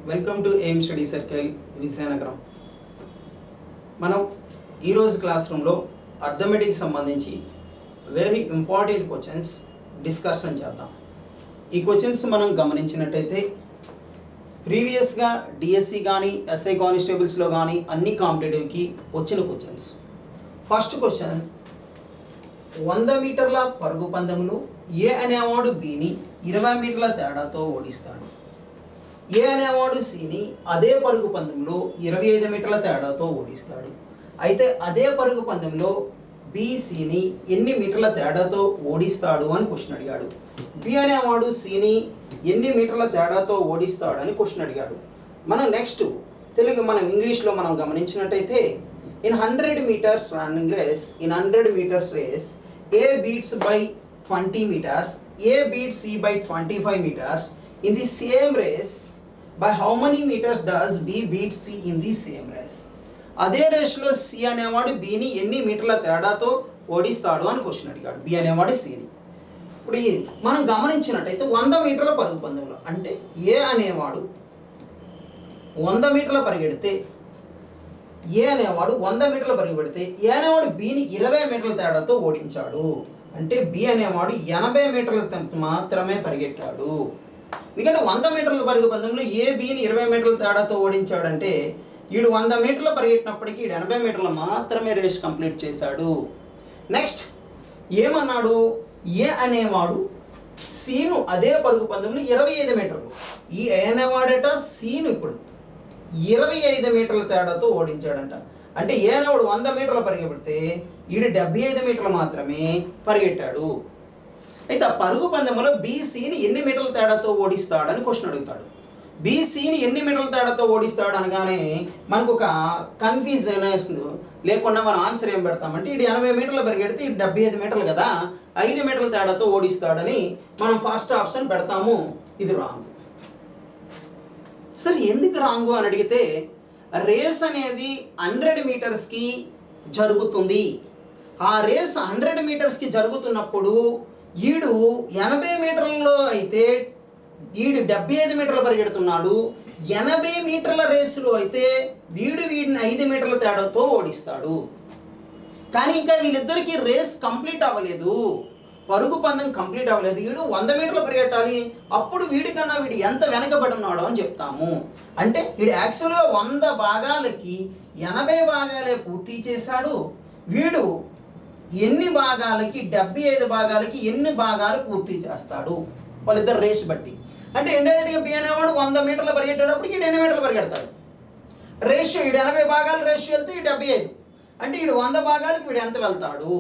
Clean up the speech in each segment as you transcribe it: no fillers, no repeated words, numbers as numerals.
Welcome to aim study circle Vizianagaram. మనం ఈరోజు class రూమ్లో అర్థమెటిక్కి సంబంధించి వెరీ ఇంపార్టెంట్ క్వశ్చన్స్ డిస్కషన్ చేద్దాం. ఈ క్వశ్చన్స్ మనం గమనించినట్టయితే ప్రీవియస్గా డిఎస్సి కానీ ఎస్ఐ కానిస్టేబుల్స్లో కానీ అన్ని కాంపిటేటివ్కి వచ్చిన క్వశ్చన్స్. ఫస్ట్ క్వశ్చన్, 100 మీటర్ల పరుగు పందెంలో ఏ అనేవాడు బిని 20 మీటర్ల తేడాతో ఓడిస్తాడు. ఏ అనేవాడు సిని అదే పరుగు పందెంలో 25 మీటర్ల తేడాతో ఓడిస్తాడు. అయితే అదే పరుగు పందెంలో బిసిని ఎన్ని మీటర్ల తేడాతో ఓడిస్తాడు అని క్వశ్చన్ అడిగాడు. బి అనేవాడు సిని ఎన్ని మీటర్ల తేడాతో ఓడిస్తాడు అని క్వశ్చన్ అడిగాడు. మనం నెక్స్ట్ మనం ఇంగ్లీష్లో మనం గమనించినట్టయితే in 100 meters running race, in 100 meters race A beats by 20 meters, A beats C by 25 meters. In the same race, by how many meters does B beat C in the same race? అదే రేస్లో C అనేవాడు బిని ఎన్ని మీటర్ల తేడాతో ఓడిస్తాడు అని question అడిగాడు. B అనేవాడు సిని. ఇప్పుడు మనం గమనించినట్టయితే 100 మీటర్ల పరుగు పందెంలో అంటే ఏ అనేవాడు 100 మీటర్ల పరిగెడితే ఏ అనేవాడు 100 మీటర్ల పరిగెడితే ఏ అనేవాడు బిని 20 మీటర్ల తేడాతో ఓడించాడు. అంటే బి అనేవాడు 80 మీటర్ల మాత్రమే పరిగెట్టాడు. ఎందుకంటే 100 మీటర్ల పరుగు పందెంలో ఏ బిని 20 మీటర్ల తేడాతో ఓడించాడంటే వీడు 100 మీటర్ల పరిగెట్టినప్పటికీ వీడు 80 మీటర్లు మాత్రమే రేస్ కంప్లీట్ చేశాడు. నెక్స్ట్ ఏమన్నాడు, ఏ అనేవాడు సీను అదే పరుగు పందెంలో 25 మీటర్లు, ఈ ఏ అనేవాడట సీను ఇప్పుడు 25 మీటర్ల తేడాతో ఓడించాడంట. అంటే ఏ అనేవాడు 100 మీటర్ల పరిగెడితే వీడు 75 మీటర్లు మాత్రమే పరిగెట్టాడు. అయితే ఆ పరుగు పందెంలో బీసీని ఎన్ని మీటర్ల తేడాతో ఓడిస్తాడని క్వశ్చన్ అడుగుతాడు. బీసీని ఎన్ని మీటర్ల తేడాతో ఓడిస్తాడు అనగానే మనకు ఒక కన్ఫ్యూజన్ వస్తుంది. లేకుండా మనం ఆన్సర్ ఏం పెడతామంటే ఇది 80 మీటర్లు పరిగెడితే ఇది 75 మీటర్లు కదా, 5 మీటర్ల తేడాతో ఓడిస్తాడని మనం ఫస్ట్ ఆప్షన్ పెడతాము. ఇది రాంగ్. సరే ఎందుకు రాంగు అని అడిగితే రేస్ అనేది 100 మీటర్స్కి జరుగుతుంది. ఆ రేస్ 100 మీటర్స్కి జరుగుతున్నప్పుడు వీడు 80 మీటర్లలో అయితే వీడు 75 మీటర్లు పరిగెడుతున్నాడు. 80 మీటర్ల రేసులో అయితే వీడిని 5 మీటర్ల తేడాతో ఓడిస్తాడు. కానీ ఇంకా వీళ్ళిద్దరికీ రేస్ కంప్లీట్ అవ్వలేదు, పరుగు పందెం కంప్లీట్ అవ్వలేదు. వీడు 100 మీటర్లు పరిగెట్టాలి. అప్పుడు వీడికన్నా వీడు ఎంత వెనకబడి ఉన్నాడో అని చెప్తాము. అంటే వీడు యాక్చువల్గా 100 భాగాలకి 80 భాగాలే పూర్తి చేశాడు. వీడు ఎన్ని భాగాలకి 75 భాగాలకి ఎన్ని భాగాలు పూర్తి చేస్తాడు వాళ్ళిద్దరు రేస్ బట్టి. అంటే ఇండైరెక్ట్గా బి అనేవాడు 100 మీటర్లు పరిగెట్టేటప్పుడు వీడు 8 మీటర్లు పరిగెడతాడు. రేషియో వీడు 80 భాగాలు రేషియో వెళ్తే వీడు 75. అంటే వీడు 100 భాగాలకు వీడు ఎంత వెళ్తాడు.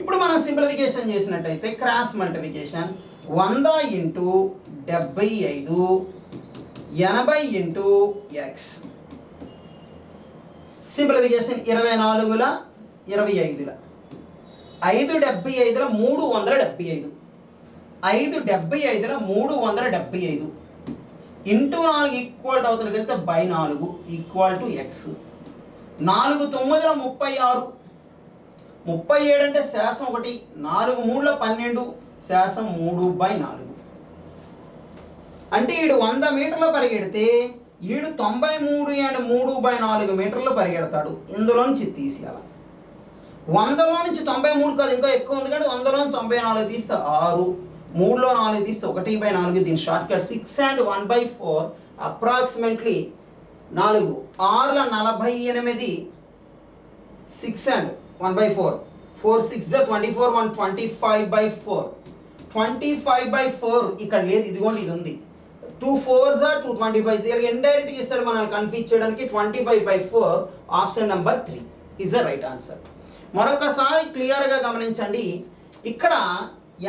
ఇప్పుడు మనం సింప్లిఫికేషన్ చేసినట్టయితే cross multiplication 100 into 75 80 into x. Simplification 24ల 25ల 575ల 375 575ల 375 ఇంటూ 4 ఈక్వల్ అవుతుంది వెళ్తే బై 4 ఈక్వల్ టు ఎక్స్. 4 9ల 36 37 అంటే శాసం 1, 4 3ల 12 శాసం 3/4. అంటే వీడు 100 మీటర్లు పరిగెడితే వీడు 93 అండ్ 3/4 మీటర్లు పరిగెడతాడు. ఇందులో నుంచి తీసేయాలి. 100లో నుంచి 93 కాదు, ఇంకా ఎక్కువ ఉంది కానీ 100లో నుంచి 94 తీస్తే 6, 3లో 4 తీస్తే 1/4. దీని short cut 6 and 1/4 approximately 4 6ల 48 6 and 1/4 4 6 24 1 25/4 25/4 ఇక్కడ లేదు, ఇదిగోండి ఇది ఉంది. 2 4s 225. ఇలా ఇండైరెక్ట్గా ఇస్తాడు మనల్ని కన్ఫ్యూజ్ చేయడానికి. 25/4 option number 3 is the right answer. మరొకసారి క్లియర్గా గమనించండి. ఇక్కడ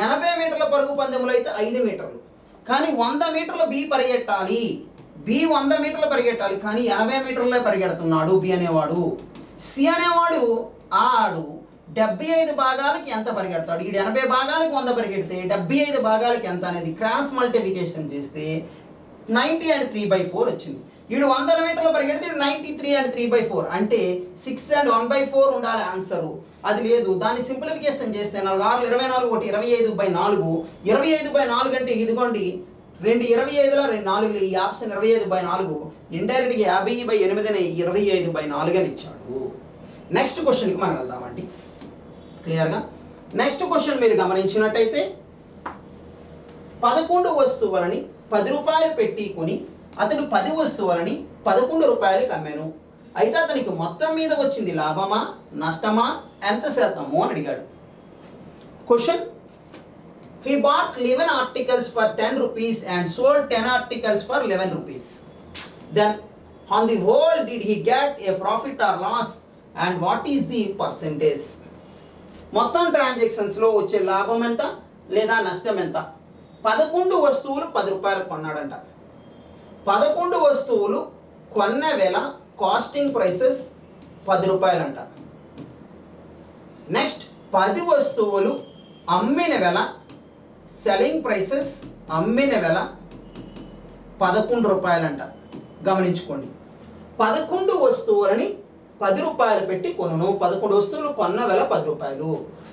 80 మీటర్ల పరుగు పందెంలో అయితే 5 మీటర్లు, కానీ 100 మీటర్లు బి పరిగెట్టాలి. బి 100 మీటర్లు పరిగెట్టాలి, కానీ 80 మీటర్లే పరిగెడుతున్నాడు బి అనేవాడు. సి అనేవాడు ఆడు 75 భాగాలకి ఎంత పరిగెడతాడు. వీడు 80 భాగాలకి 100 పరిగెడితే 75 భాగాలకి ఎంత అనేది క్రాస్ మల్టిప్లికేషన్ చేస్తే 90 and 3/4 వచ్చింది. వీడు 100 మీటర్లు పరిగెడితే 93 and 3/4. అంటే 6 and 1/4 ఉండాలి ఆన్సరు. అది లేదు. దాన్ని సింప్లిఫికేషన్ చేస్తే 4 6 24 1 25/4. 25/4 అంటే ఇదిగోండి 2 25లో 2 4 ఈ ఆప్షన్ 25/4 ఇండైరెక్ట్గా 50/8 25/4 అని ఇచ్చాడు. నెక్స్ట్ క్వశ్చన్కి మనం వెళ్దామండి క్లియర్గా. నెక్స్ట్ క్వశ్చన్ మీరు గమనించినట్టయితే 11 వస్తువులని 10 రూపాయలు పెట్టి కొని అతడు 10 వస్తువులని 11 రూపాయలకి అమ్మాను. అయితే అతనికి మొత్తం మీద వచ్చింది లాభమా నష్టమా ఎంత శాతము అని అడిగాడు. Question: he bought 11 articles for 10 rupees and sold 10 articles for 11 rupees. Then on the whole did he get a profit or loss and what is the percentage? మొత్తం ట్రాన్సాక్షన్స్లో వచ్చే లాభం ఎంత లేదా నష్టం ఎంత? 11 వస్తువులు 10 రూపాయలు కొన్నాడంట. 11 వస్తువులు కొన్న వేళ కాస్టింగ్ ప్రైసెస్ 10 రూపాయలంట. నెక్స్ట్ 10 వస్తువులు అమ్మిన వేళ సెల్లింగ్ ప్రైసెస్ అమ్మిన వేళ 11 రూపాయలంట. గమనించుకోండి, 11 వస్తువులని 10 రూపాయలు పెట్టి కొనును. 11 వస్తువులు కొన్న వేళ 10 రూపాయలు.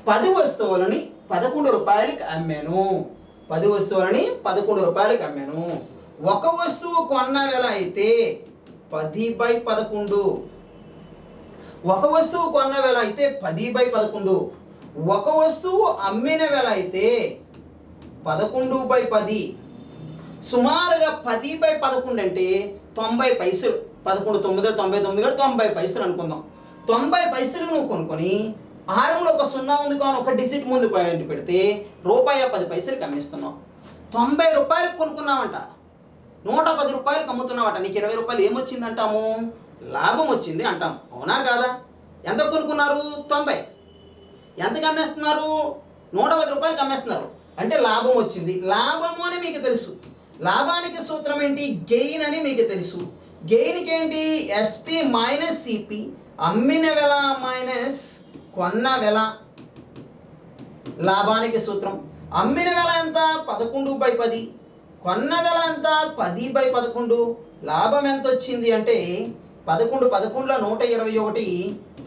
10 వస్తువులని 11 రూపాయలకి అమ్మాను. 10 వస్తువులని 11 రూపాయలకి అమ్మాను. ఒక వస్తువు కొన్న వేళ అయితే 10/11. ఒక వస్తువు కొన్న వేళ అయితే 10/11. ఒక వస్తువు అమ్మిన వేళ అయితే 11/10. సుమారుగా 10/11 అంటే 90 పైసలు. 11 9 99 90 పైసలు అనుకుందాం. 90 పైసలు నువ్వు కొనుక్కొని ఆరంలో ఒక 0 ఉంది కానీ ఒక డిజిట్ ముందు పాయింట్ పెడితే ₹10 అమ్మేస్తున్నావు. 90 రూపాయలకు కొనుక్కున్నావంట, 110 రూపాయలకు అమ్ముతున్నావట. నీకు 20 రూపాయలు ఏమొచ్చింది అంటాము? లాభం వచ్చింది అంటాం. అవునా కాదా? ఎంత కొనుక్కున్నారు? 90. ఎంతకు అమ్మేస్తున్నారు? 110 రూపాయలకి అమ్మేస్తున్నారు. అంటే లాభం వచ్చింది. లాభము అని మీకు తెలుసు. లాభానికి సూత్రం ఏంటి? గెయిన్ అని మీకు తెలుసు. గెయిన్కి ఏంటి? SP minus CP. అమ్మిన వెల మైనస్ కొన్న వెల. లాభానికి సూత్రం అమ్మిన వెల ఎంత? 11/10. కొన్న వెల ఎంత? 10/11. లాభం ఎంత వచ్చింది అంటే 11 11లో 121,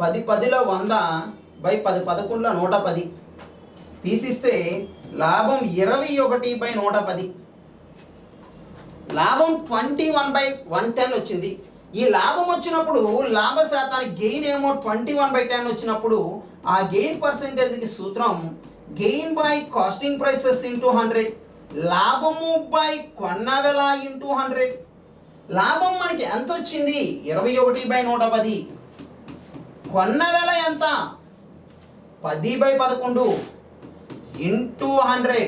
10 10లో 100/10, 11లో 110 తీసిస్తే లాభం 21/110. లాభం 21/110 వచ్చింది. ఈ లాభం వచ్చినప్పుడు లాభ శాతానికి గెయిన్ ఏమో 21/10 వచ్చినప్పుడు ఆ గెయిన్ పర్సెంటేజ్కి సూత్రం gain by costing prices into 100. లాభము బై కొన్న వెల ఇంటూ 100. లాభం మనకి ఎంత వచ్చింది? 21/110. కొన్న వెల ఎంత? 10/11 ఇంటూ 100.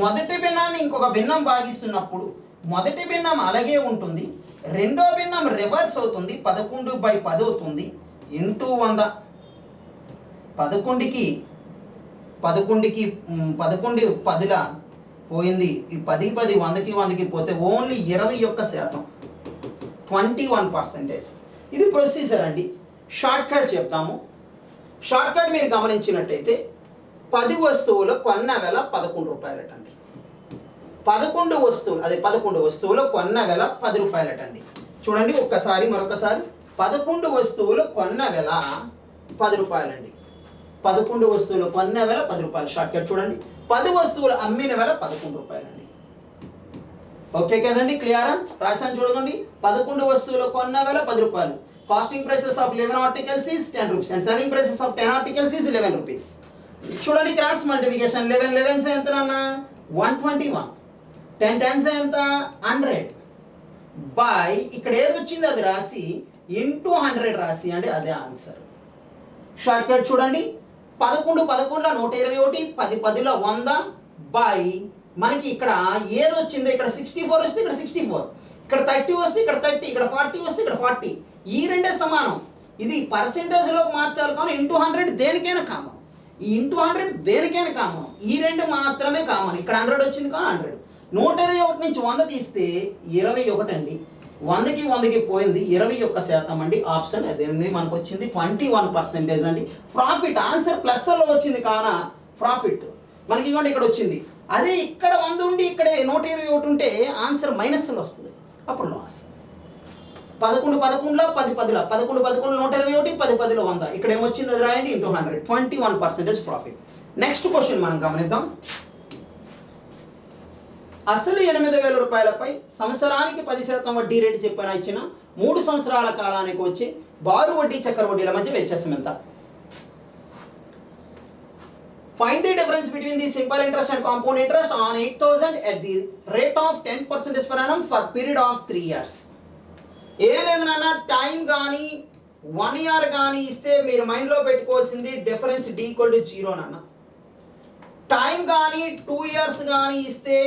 మొదటి భిన్నాన్ని ఇంకొక భిన్నం భాగిస్తున్నప్పుడు మొదటి భిన్నం అలాగే ఉంటుంది, రెండో భిన్నం రివర్స్ అవుతుంది, 11/10 అవుతుంది ఇంటూ 100. 11కి 11 10లా పోయింది. ఈ 10 10 100కి 100కి పోతే ఓన్లీ 21%, 21%. ఇది ప్రొసీజర్ అండి. షార్ట్ కట్ చెప్తాము. షార్ట్ కట్ మీరు గమనించినట్టయితే 10 వస్తువులు కొన్న వెల 11 రూపాయలటండి. 11 వస్తువులు, అదే 11 వస్తువులు కొన్న వెల 10 రూపాయలటండి. చూడండి ఒక్కసారి మరొకసారి. 11 వస్తువులు కొన్న వెల 10 రూపాయలండి. 11 వస్తువులు కొన్న వెల 10 రూపాయలు. షార్ట్ కట్ చూడండి. 10 వస్తువులు అమ్మిన వెల 11 రూపాయలండి. ఓకే కదండి? క్లియరా? రాశాను చూడండి. 11 వస్తువులు కొన్న వెల 10 రూపాయలు. Costing prices of 11 articles is 10 rupees and selling prices of 10 articles is 11 rupees. చూడండి క్రాస్ మల్టిప్లికేషన్. 11 11s ఎంత అన్న? 121. 10 10s ఎంత? 100. బై ఇక్కడ ఏది వచ్చింది అది రాసి ఇంటూ 100 రాసి అంటే అదే ఆన్సర్. షార్ట్ కట్ చూడండి. 11 11లో 121, 10 10లో 100 బై మనకి ఇక్కడ ఏది వచ్చిందో ఇక్కడ 64 వస్తే ఇక్కడ 64, ఇక్కడ 30 వస్తే ఇక్కడ 30, ఇక్కడ 40 వస్తే ఇక్కడ 40. ఈ రెండే సమానం. ఇది పర్సెంటేజ్లోకి మార్చాలి కానీ ఇంటూ 100 దేనికైనా కామన్. ఈ ఇంటూ 100 దేనికైనా కామన్. ఈ రెండు మాత్రమే కామన్. ఇక్కడ 100 వచ్చింది కానీ 100. 121 నుంచి 100 తీస్తే 21 అండి. 100కి 100కి పోయింది 21% అండి. ఆప్షన్ అదేండి మనకు వచ్చింది 21% అండి. ప్రాఫిట్ ఆన్సర్ ప్లస్లో వచ్చింది కానా ప్రాఫిట్ మనకి ఇవ్వండి ఇక్కడ వచ్చింది. అదే ఇక్కడ 100 ఉండి ఇక్కడ 121 ఉంటే ఆన్సర్ మైనస్లో వస్తుంది, అప్పుడు లాస్. 11 11లో 10 10లో 11 11లో 121, 10 10లో 100. ఇక్కడ ఏమొచ్చింది అది రాయండి ఇంటూ 100. 21% ప్రాఫిట్. నెక్స్ట్ క్వశ్చన్ మనం గమనిద్దాం. అసలు 8,000 రూపాయలపై సంవత్సరానికి 10% వడ్డీ రేటు చెప్పిన ఇచ్చిన 3 సంవత్సరాల కాలానికి వచ్చి బారు వడ్డీ చక్ర వడ్డీల మధ్య వ్యత్యాసం ఎంత? Find the difference between the simple interest and compound interest on 8,000 at the rate of 10% per annum for period of 3 years. ఏం లేదు నాన్న, టైం కానీ 1 year కానీ ఇస్తే మీరు మైండ్లో పెట్టుకోవాల్సింది డిఫరెన్స్ D = 0 నాన్న. టైం కానీ 2 years కానీ ఇస్తే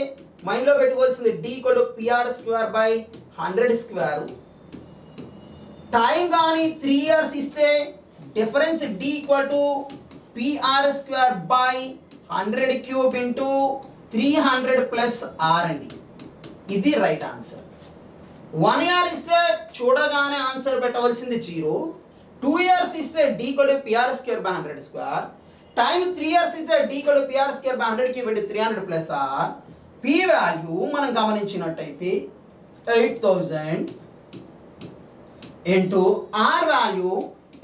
మైండ్లో పెట్టుకోవాల్సింది D = PR²/100². టైం కానీ 3 years ఇస్తే difference D = PR²/100³ into 300 plus R అండి. ఇది రైట్ ఆన్సర్. 1 year ఇస్తే చూడగానే ఆన్సర్ పెట్టవలసింది 0. 2 years ఇస్తే D = PR²/100². టైం 3 years ఇస్తే D = PR²/100³ into 300 plus R. P value మనం గమనించినట్టయితే 8,000 into R value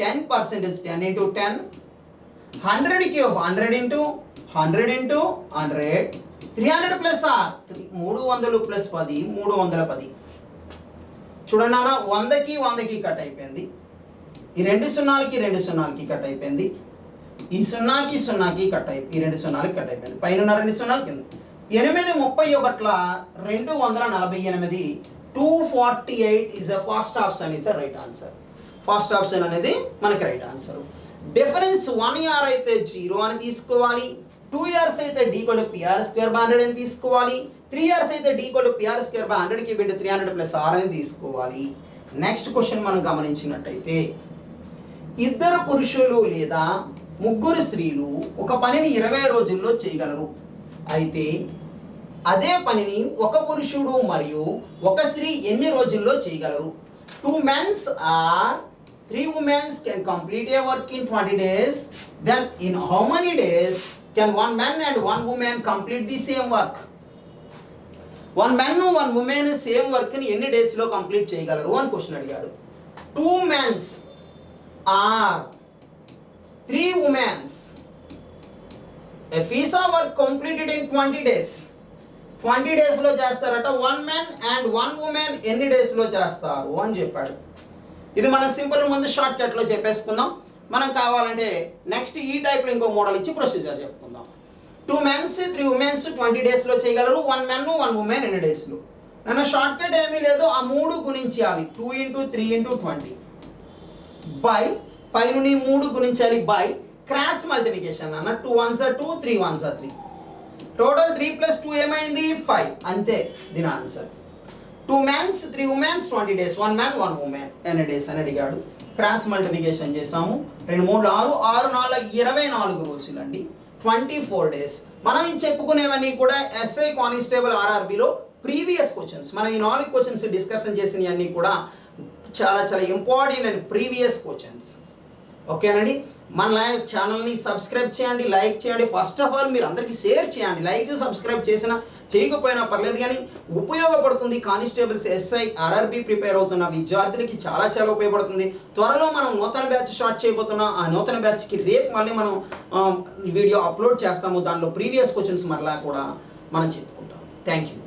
10% 10 into 10. 100³ 100 into 100 into 100 300 plus R 300 plus 10 310. చూడండి నాన్న, 100కి 100కి కట్ అయిపోయింది. ఈ 2 సున్నాలకి 2 సున్నాలకి కట్ అయిపోయింది. ఈ 0కి 0కి కట్ అయిపోయింది. ఈ 2 సున్నాలకి కట్ అయిపోయింది. పైన 2 సున్నాలు కింద 8 248 248 is a first option is a right answer. First option అనేది మనకి రైట్ ఆన్సర్. డిఫరెన్స్ 1 year అయితే 0 అని తీసుకోవాలి. 2 years అయితే D = PR²/100 అని తీసుకోవాలి. 3 years అయితే D = PR²/100³ into 300 plus R అని తీసుకోవాలి. నెక్స్ట్ క్వశ్చన్ మనం గమనించినట్టయితే, 2 పురుషులు లేదా 3 స్త్రీలు ఒక పనిని 20 రోజుల్లో చేయగలరు. అయితే అదే పనిని ఒక పురుషుడు మరియు ఒక స్త్రీ ఎన్ని రోజుల్లో చేయగలరు? 2 men or 3 women can complete a work in 20 days. Then in how many days can 1 man and 1 woman complete the same work? 1 man 1 woman same work ని ఎన్ని డేస్ లో కంప్లీట్ చేయగలరు అని క్వశ్చన్ అడిగాడు. 2 men or 3 women a piece of work completed in 20 days. 20 days లో చేస్తారట. 1 man and 1 woman ఎన్ని days లో చేస్తారు అని చెప్పాడు. ఇది మనం సింపుల్ ముందు షార్ట్ కట్లో చెప్పేసుకుందాం. మనం కావాలంటే నెక్స్ట్ ఈ టైప్లో ఇంకో మోడల్ ఇచ్చి ప్రొసీజర్ చెప్పుకుందాం. 2 men 3 women 20 డేస్లో చేయగలరు. 1 man 1 woman ఎన్ని డేస్లో? నన్ను షార్ట్ కట్ ఏమీ లేదు, ఆ 3 గుణించాలి. 2 × 3 × 20 బై పైన 3 గుణించాలి బై క్రాస్ మల్టిప్లికేషన్ అన్న. 2 1s are 2 3 1s are 3 total 3 + 2 ఏమైంది 5. అంతే దీని answer. 2 men 3 women 20 days. 1 man 1 woman ఎన్ని డేస్ అని అడిగాడు. క్రాస్ మల్టిప్లికేషన్ చేసాము. 2 3 6 6 4 24 రోజులు అండి. 24 days. మనం ఈ చెప్పుకునేవన్నీ కూడా ఎస్ఐ కానిస్టేబుల్ RRBలో ప్రీవియస్ క్వశ్చన్స్. మనం ఈ 4 క్వశ్చన్స్ డిస్కషన్ చేసినవన్నీ కూడా చాలా చాలా ఇంపార్టెంట్ అండ్ ప్రీవియస్ క్వశ్చన్స్. ఓకేనండి, మన ఛానల్ని సబ్స్క్రైబ్ చేయండి, లైక్ చేయండి. ఫస్ట్ ఆఫ్ ఆల్ మీరు అందరికీ షేర్ చేయండి. లైక్ సబ్స్క్రైబ్ చేసినా చేయకపోయినా పర్లేదు, కానీ ఉపయోగపడుతుంది. కానిస్టేబుల్స్ ఎస్ఐ RRB ప్రిపేర్ అవుతున్న విద్యార్థులకి చాలా చాలా ఉపయోగపడుతుంది. త్వరలో మనం నూతన బ్యాచ్ స్టార్ట్ చేయబోతున్నాం. ఆ నూతన బ్యాచ్కి రేపు మళ్ళీ మనం వీడియో అప్లోడ్ చేస్తాము. దానిలో ప్రీవియస్ క్వశ్చన్స్ మరలా కూడా మనం చెప్పుకుంటాం. Thank you.